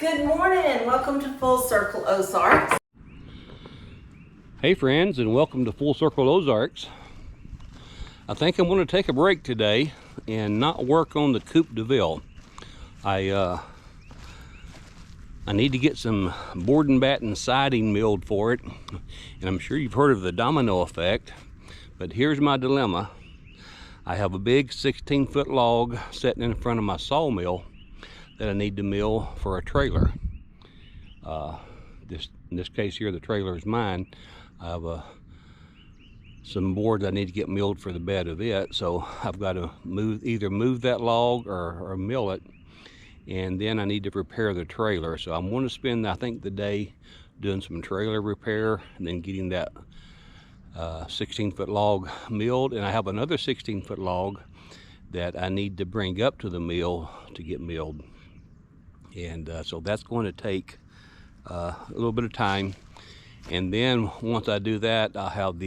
Good morning. Welcome to Full Circle Ozarks. Hey friends, and welcome to Full Circle Ozarks. I think I'm going to take a break today and not work on the Coupe de Ville. I need to get some board and batten siding milled for it, and I'm sure you've heard of the domino effect, but here's my dilemma. I have a big 16-foot log sitting in front of my sawmill that I need to mill for a trailer. In this case here, the trailer is mine. I have some boards I need to get milled for the bed of it, so I've got to either move that log or mill it, and then I need to repair the trailer. So I'm going to spend, I think, the day doing some trailer repair and then getting that 16-foot log milled. And I have another 16-foot log that I need to bring up to the mill to get milled, and so that's going to take a little bit of time. And then once I do that, I'll have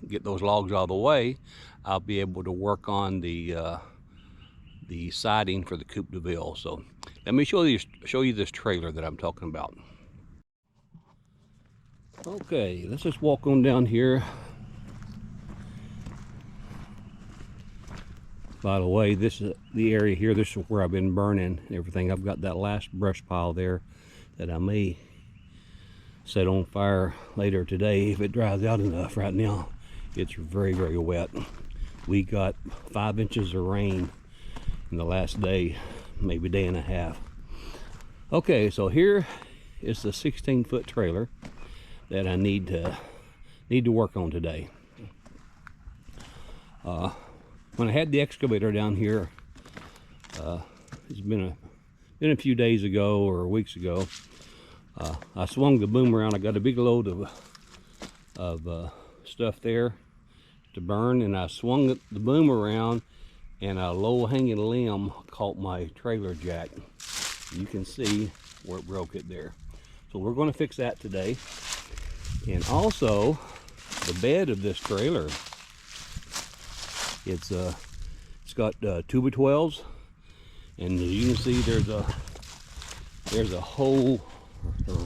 get those logs out of the way. I'll be able to work on the siding for the Coupe de Ville. So let me show you this trailer that I'm talking about. Okay, let's just walk on down here. By the way, this is the area here. This is where I've been burning everything. I've got that last brush pile there that I may set on fire later today if it dries out enough. Right now it's very, very wet. We got 5 inches of rain in the last day, maybe day and a half. Okay, so here is the 16-foot trailer that I need to work on today. When I had the excavator down here, it's been a few days ago or weeks ago, I swung the boom around. I got a big load of stuff there to burn, and I swung the boom around, and a low-hanging limb caught my trailer jack. You can see where it broke it there. So we're going to fix that today. And also, the bed of this trailer, it's got 2x12s, and as you can see, there's a hole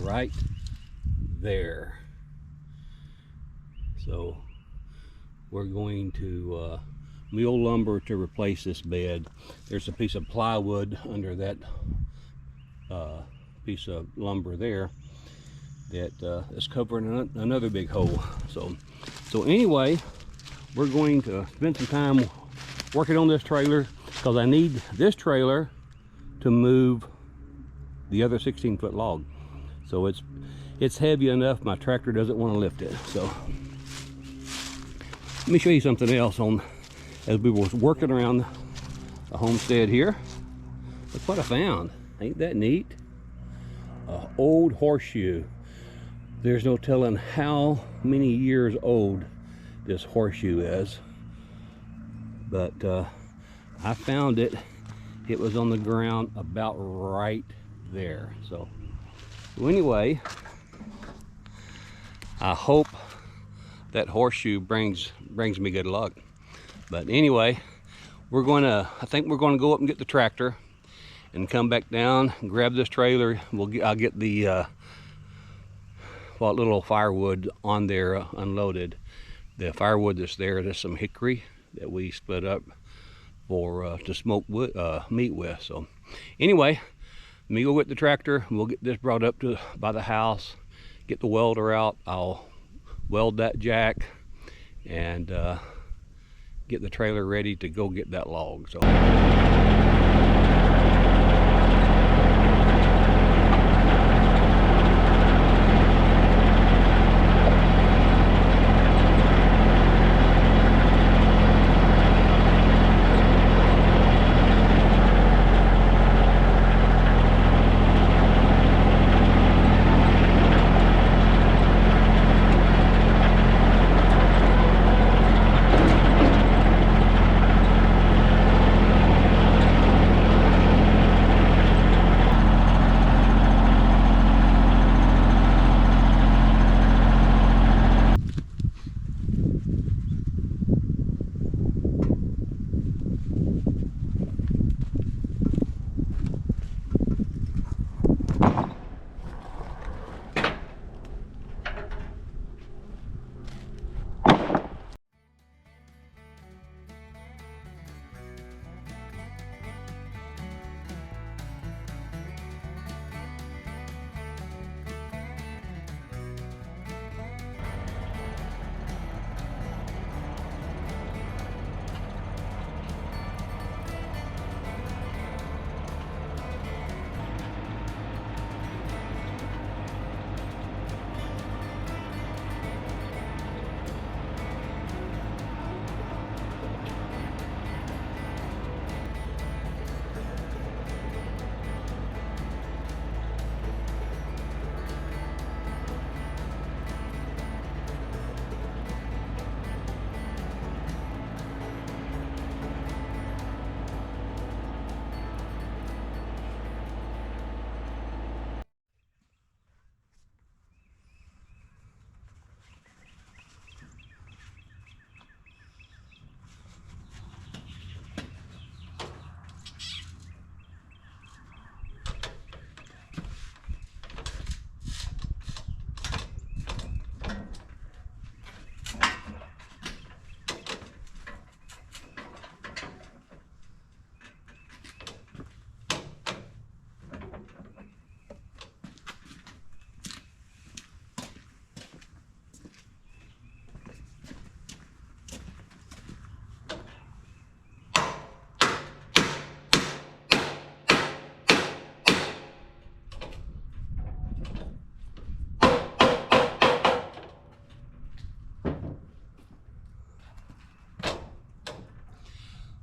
right there. So we're going to mill lumber to replace this bed. There's a piece of plywood under that piece of lumber there that is covering another big hole. So anyway, we're going to spend some time working on this trailer because I need this trailer to move the other 16-foot log. So it's heavy enough my tractor doesn't want to lift it. So let me show you something else as we were working around the homestead here. Look what I found. Ain't that neat? An old horseshoe. There's no telling how many years old this horseshoe is, but I found it. It was on the ground about right there. So anyway, I hope that horseshoe brings me good luck. But anyway, I think we're going to go up and get the tractor and come back down and grab this trailer. I'll get the little firewood on there unloaded. The firewood that's there, there's some hickory that we split up to smoke meat with. So anyway, let me go get the tractor. We'll get this brought up by the house, get the welder out. I'll weld that jack and get the trailer ready to go get that log. So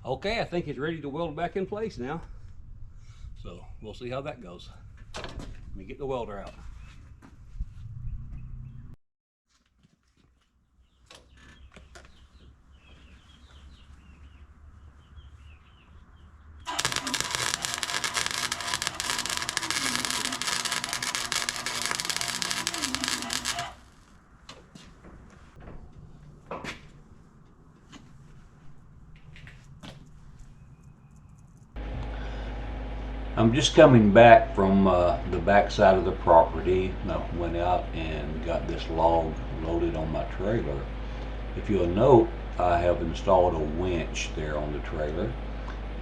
Okay, I think it's ready to weld back in place now. So we'll see how that goes. Let me get the welder out. I'm just coming back from the back side of the property. I went out and got this log loaded on my trailer. If you'll note, I have installed a winch there on the trailer,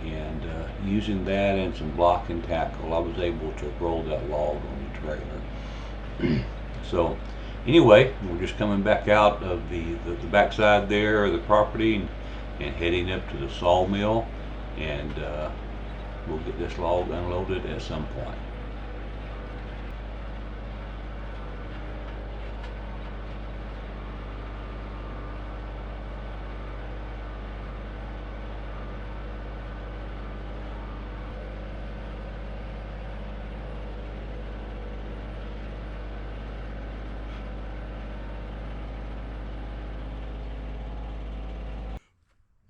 and using that and some block and tackle, I was able to roll that log on the trailer. So anyway, we're just coming back out of the backside there of the property and heading up to the sawmill, and we'll get this log unloaded at some point.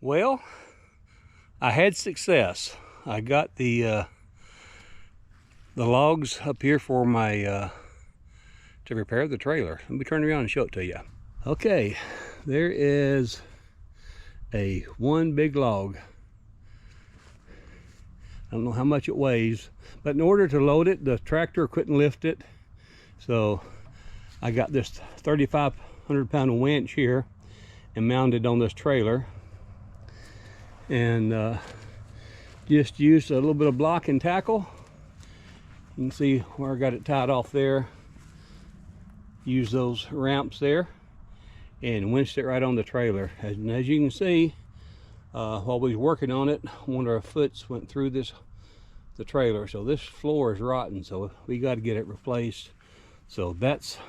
Well, I had success. I got the logs up here for my to repair the trailer. Let me turn around and show it to you. Okay, there is one big log. I don't know how much it weighs, but in order to load it, the tractor couldn't lift it. So I got this 3,500 pound winch here and mounted on this trailer, and just used a little bit of block and tackle. You can see where I got it tied off there. Use those ramps there and winched it right on the trailer. And as you can see, while we was working on it, one of our foots went through the trailer. So this floor is rotten, so we got to get it replaced. So that's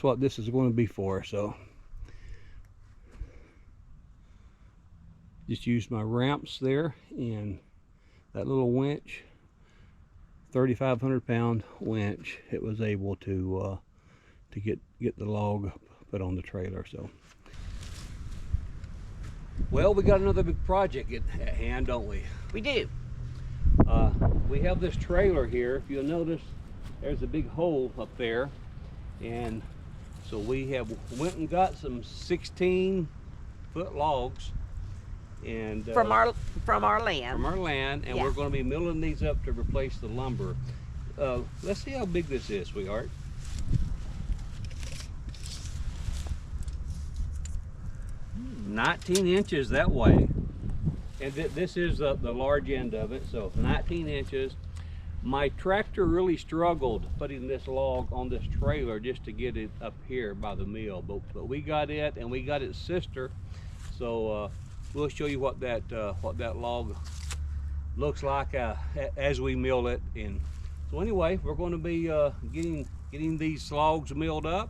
what this is going to be for. So just use my ramps there and that little winch, 3,500 pound winch. It was able to get the log put on the trailer. So, well, we got another big project at hand, don't we? We do. We have this trailer here. If you'll notice, there's a big hole up there, and so we have went and got some 16-foot logs, and From our land. from our land, and Yeah. we're going to be milling these up to replace the lumber. Let's see how big this is, sweetheart. 19 inches that way, and this is the large end of it, so 19 inches. My tractor really struggled putting this log on this trailer just to get it up here by the mill, but we got it, and we got its sister. So we'll show you what that log looks like as we mill it. And so anyway, we're going to be getting these logs milled up.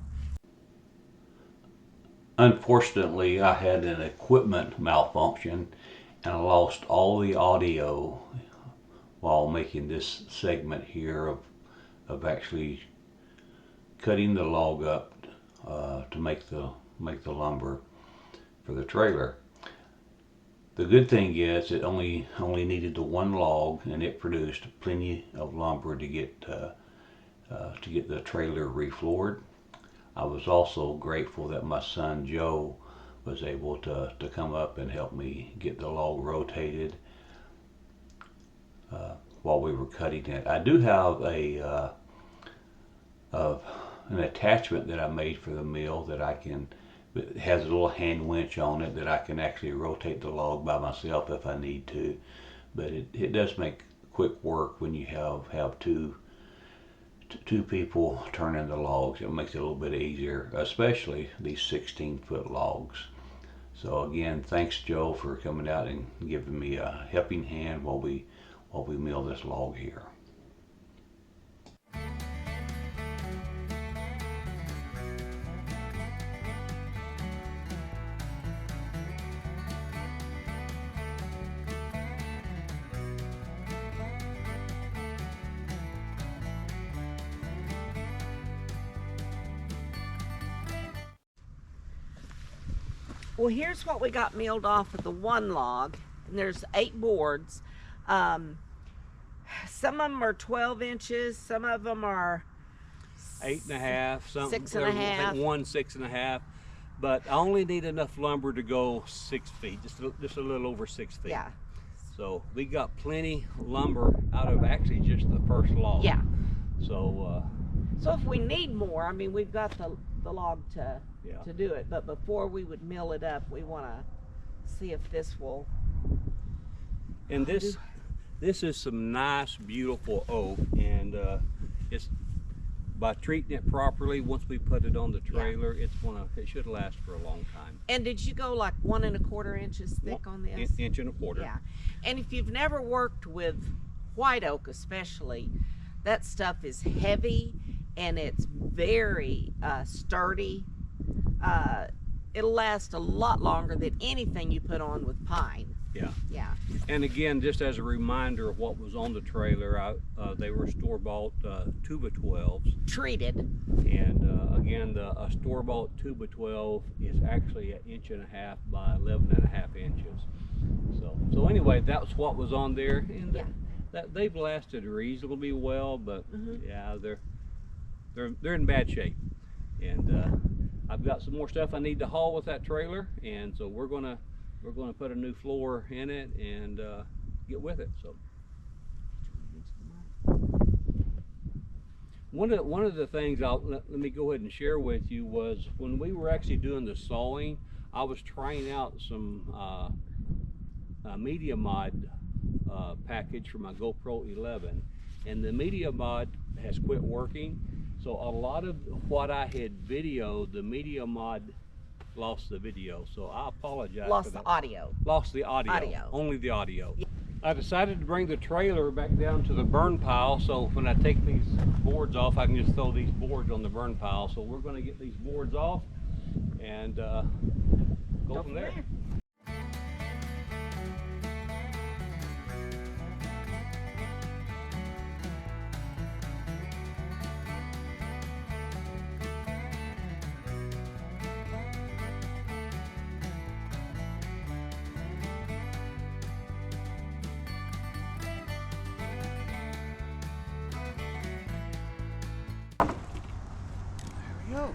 Unfortunately, I had an equipment malfunction and I lost all the audio while making this segment here of actually cutting the log up to make the lumber for the trailer. The good thing is it only needed the one log, and it produced plenty of lumber to get the trailer refloored. I was also grateful that my son Joe was able to come up and help me get the log rotated while we were cutting it. I do have an attachment that I made for the mill that it has a little hand winch on it that I can actually rotate the log by myself if I need to. But it does make quick work when you have two people turning the logs. It makes it a little bit easier, especially these 16-foot logs. So again, thanks Joe for coming out and giving me a helping hand while we mill this log here. Well, here's what we got milled off of the one log, and there's 8 boards. Some of them are 12 inches, some of them are 8.5, something. 6.5. I think 1 6.5. But I only need enough lumber to go 6 feet, just a little over 6 feet. Yeah. So we got plenty lumber out of actually just the first log. Yeah. So So if we need more, I mean, we've got the log to do it. But before we would mill it up, we want to see if this will. and this is some nice, beautiful oak, and it's by treating it properly. Once we put it on the trailer, it should last for a long time. And did you go like 1 1/4 inches thick on this? Inch and a quarter. Yeah. And if you've never worked with white oak, especially, that stuff is heavy and it's very sturdy. It'll last a lot longer than anything you put on with pine. Yeah. Yeah. And again, just as a reminder of what was on the trailer, they were store-bought 2x12s. Treated. And again, a store-bought 2x12 is actually 1.5 inches by 11.5 inches. So anyway, that's what was on there, and that they've lasted reasonably well. But yeah, they're in bad shape. And I've got some more stuff I need to haul with that trailer, and so we're gonna put a new floor in it and get with it. So one of the things let me go ahead and share with you was when we were actually doing the sawing, I was trying out some media mod package for my GoPro 11, and the media mod has quit working. So a lot of what I had videoed, the media mod lost the video, so I apologize. Lost the audio. Lost the audio. Only the audio. Yeah. I decided to bring the trailer back down to the burn pile, so when I take these boards off, I can just throw these boards on the burn pile. So we're going to get these boards off and go from there. Go.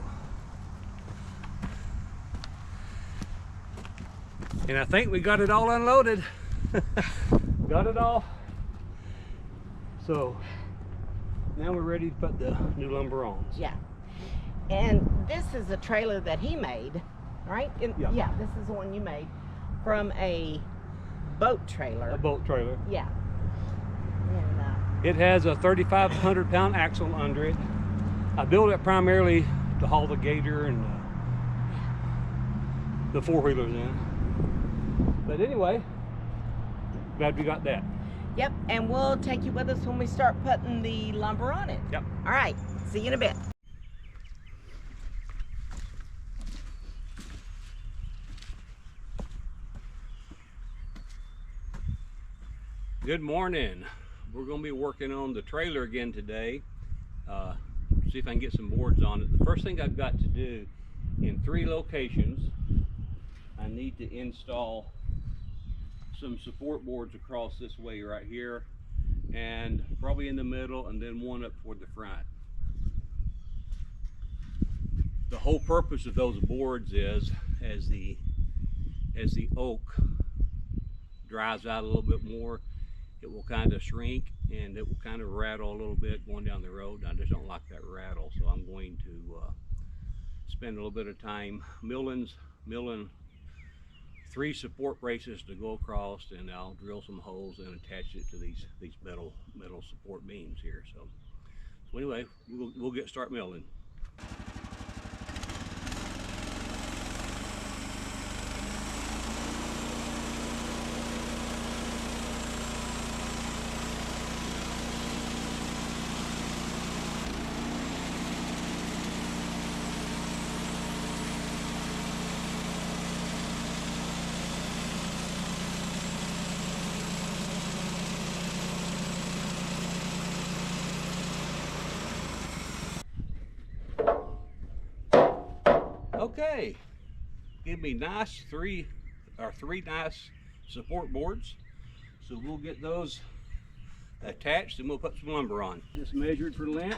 And I think we got it all unloaded. Got it all. So now we're ready to put the new lumber on. Yeah. And this is a trailer that he made, right? Yeah, this is the one you made from a boat trailer. A boat trailer. Yeah. And it has a 3,500 pound axle under it. I built it primarily to haul the gator and the four-wheelers in. But anyway, glad we got that. Yep, and we'll take you with us when we start putting the lumber on it. Yep. All right, see you in a bit. Good morning. We're going to be working on the trailer again today. See if I can get some boards on it. The first thing I've got to do in 3 locations, I need to install some support boards across this way right here, and probably in the middle, and then one up toward the front. The whole purpose of those boards is as the oak dries out a little bit more, it will kind of shrink and it will kind of rattle a little bit going down the road. I just don't like that rattle, so I'm going to spend a little bit of time milling 3 support braces to go across, and I'll drill some holes and attach it to these metal support beams here. So anyway, we'll get start milling. Okay, give me three nice support boards. So we'll get those attached and we'll put some lumber on. Just measured for length.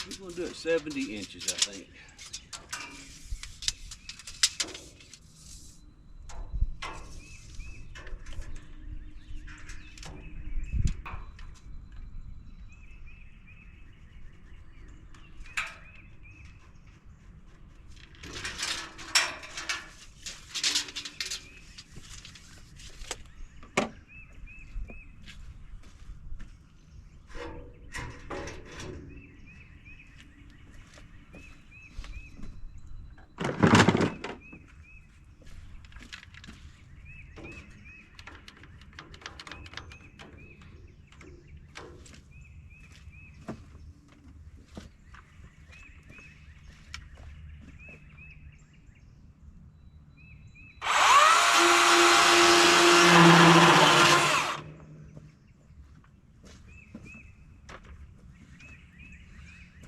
We're going to do it 70 inches, I think.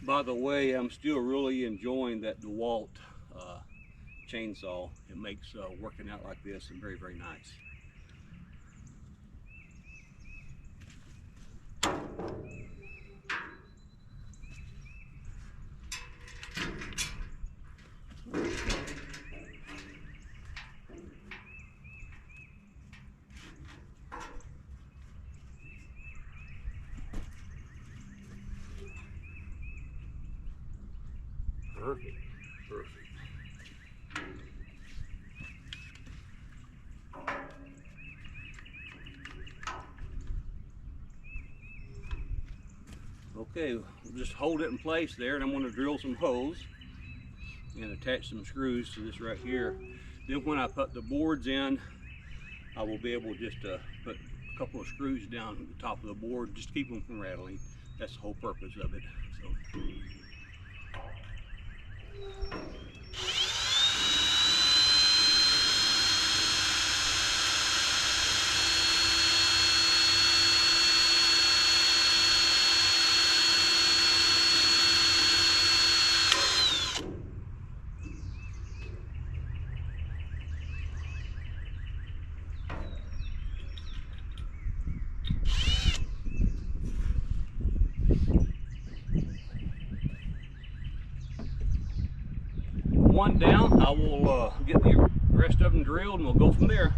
By the way, I'm still really enjoying that DeWalt chainsaw. It makes working out like this very, very nice. Perfect, perfect. Okay, we'll just hold it in place there, and I'm going to drill some holes and attach some screws to this right here. Then when I put the boards in, I will be able just to put a couple of screws down at the top of the board, just to keep them from rattling. That's the whole purpose of it. So. One down, I will get the rest of them drilled and we'll go from there.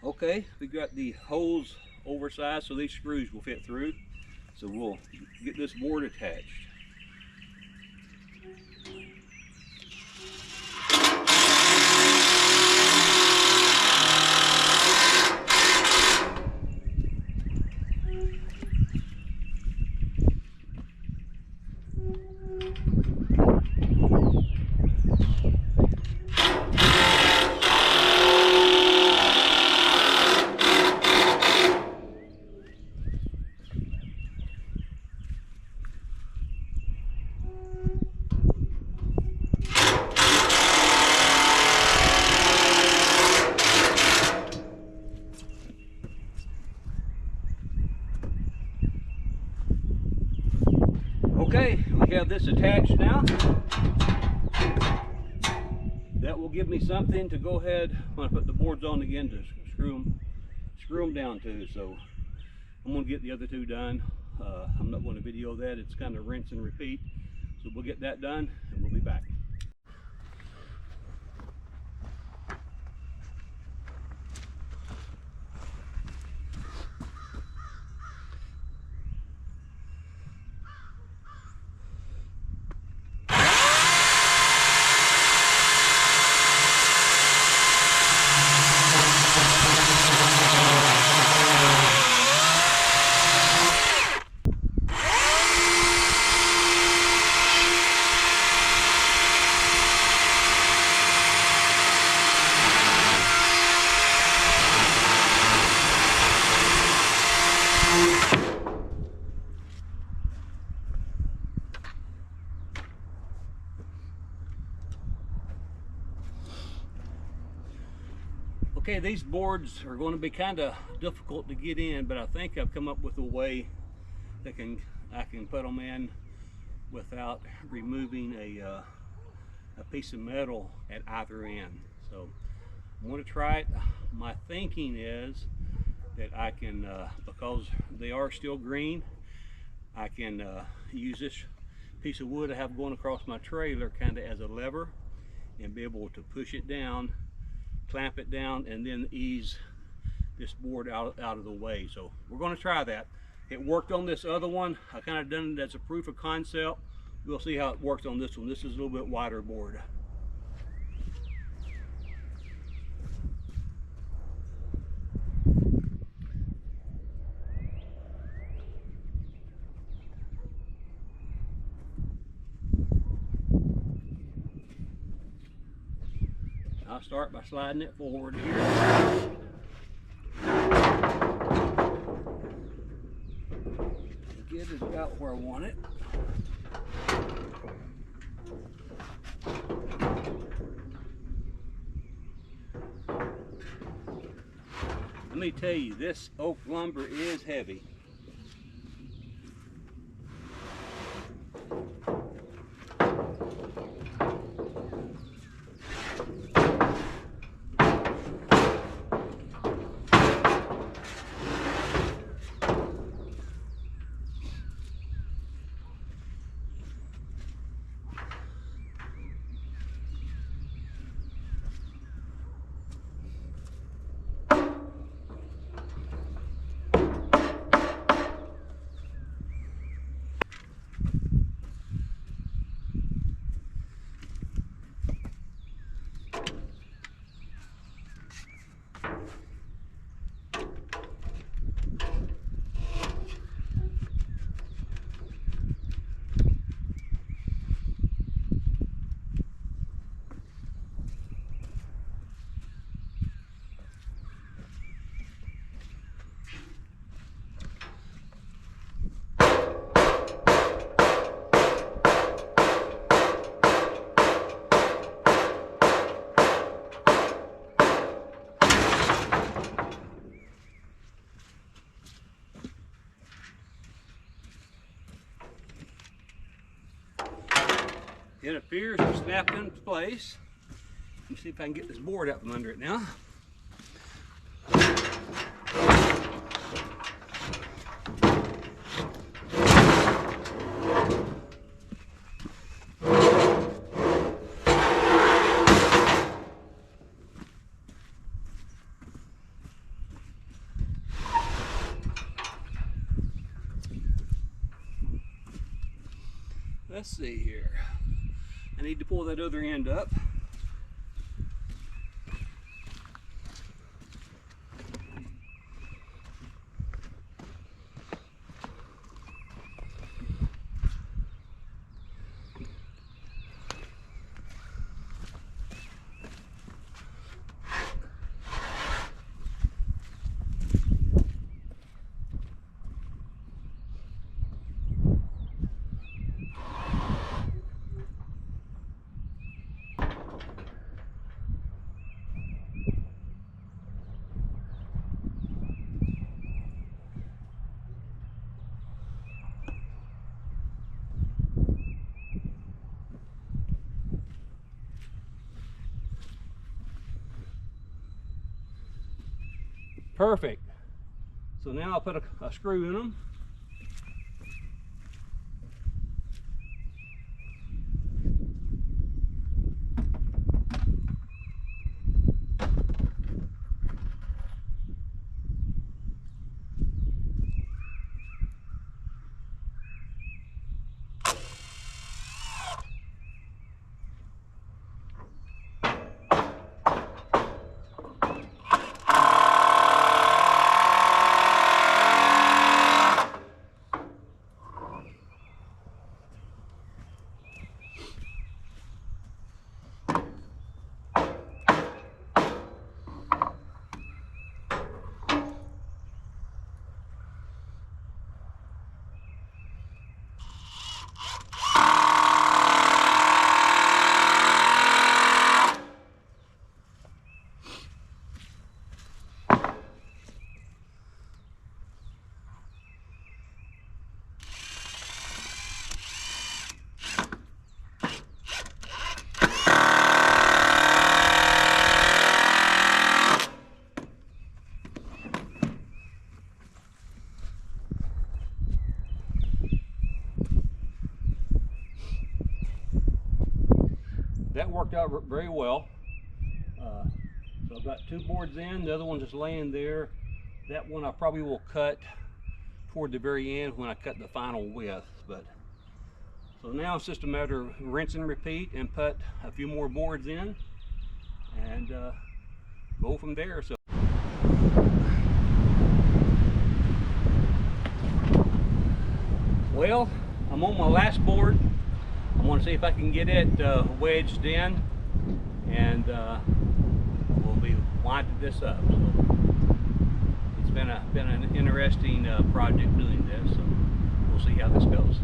Okay, we got the holes oversized so these screws will fit through. So we'll get this board attached. Okay, we have this attached now. That will give me something to go ahead when I put the boards on again to screw them down to. So I'm going to get the other two done. I'm not going to video that. It's kind of rinse and repeat. So we'll get that done and we'll be back. Okay, these boards are going to be kind of difficult to get in, but I think I've come up with a way that I can put them in without removing a piece of metal at either end. So I'm going to try it. My thinking is that I can, because they are still green, I can use this piece of wood I have going across my trailer kind of as a lever and be able to push it down, clamp it down, and then ease this board out of the way. So we're going to try that. It worked on this other one. I kind of done it as a proof of concept. We'll see how it works on this one. This is a little bit wider board. I'll start by sliding it forward here. Get it about where I want it. Let me tell you, this oak lumber is heavy. It appears to snap into place. Let me see if I can get this board out from under it now. Let's see here. I need to pull that other end up. Perfect. So now I'll put a screw in them. worked out very well. So I've got 2 boards in, the other one's just laying there. That one I probably will cut toward the very end when I cut the final width. But so now it's just a matter of rinse and repeat and put a few more boards in and go from there. So well, I'm on my last board. I want to see if I can get it wedged in, and we'll be winding this up. So it's been an interesting project doing this. So we'll see how this goes.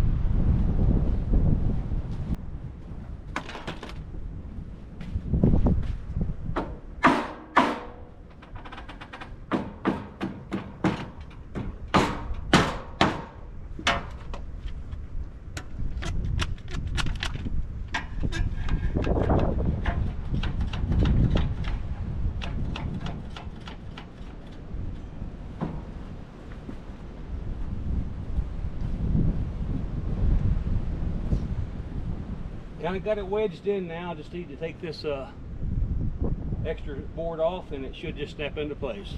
Kind of got it wedged in now. Just need to take this extra board off and it should just snap into place.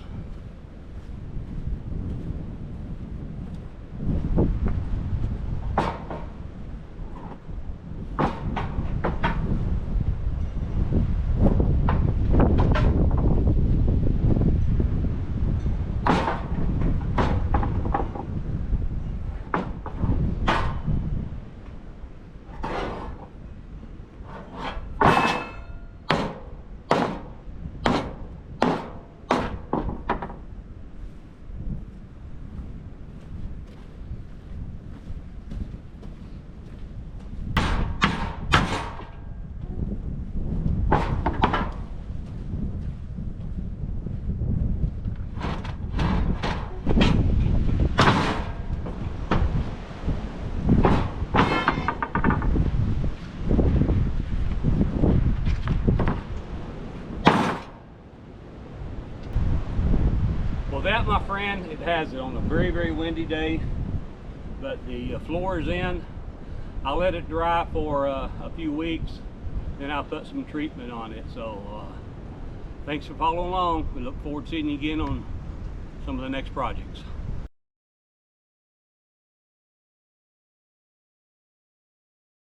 Well, that, my friend, it has it on a very, very windy day, but the floor is in. I'll let it dry for a few weeks, then I'll put some treatment on it. So thanks for following along. We look forward to seeing you again on some of the next projects.